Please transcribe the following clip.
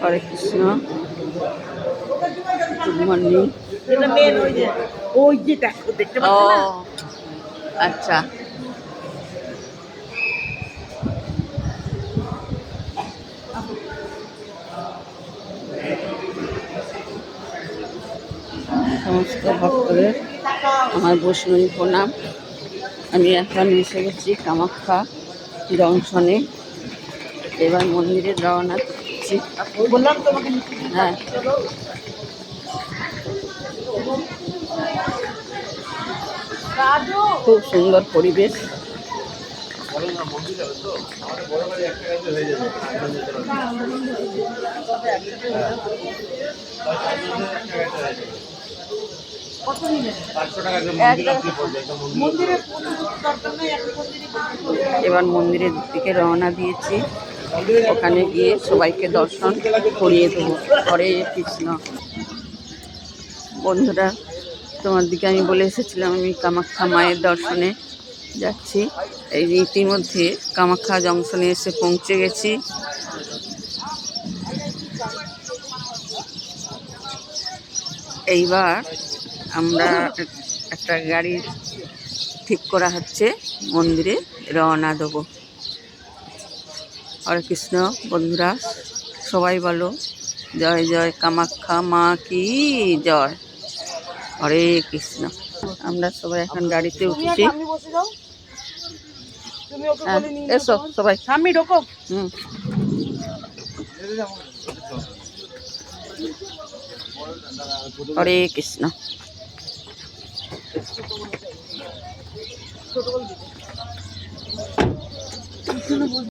হরে Krishna. Good morning. ওই যে দেখো, দেখতে ও পাচ্ছ না? আচ্ছা, সমস্ত ভক্তদের আমার বৈষ্ণবী প্রণাম। আমি এখন এসে গেছি কামাখ্যা জংশনে। এবার মন্দিরে রওনা দিচ্ছি। বললাম তোমাকে হ্যাঁ, চলো। খুব সুন্দর পরিবেশ। এবার মন্দিরের দিকে রওনা দিয়েছি। ওখানে গিয়ে সবাইকে দর্শন করিয়ে দেবো। হরে কৃষ্ণ। বন্ধুরা, তোমার দিকে আমি বলে এসেছিলাম আমি কামাখ্যা মায়ের দর্শনে যাচ্ছি। এই ইতিমধ্যে কামাখ্যা জংশনে এসে পৌঁছে গেছি। এইবার আমরা একটা গাড়ি ঠিক করা হচ্ছে, মন্দিরে রওনা দেবো। হরে কৃষ্ণ। বন্ধুরা সবাই বলো জয় জয় কামাখ্যা মা কি জয়। হরে কৃষ্ণ। আমরা সবাই এখন গাড়িতে উঠছি। হ্যাঁ, এসো সবাই। আমি ঢোকো। হুম। হরে কৃষ্ণ।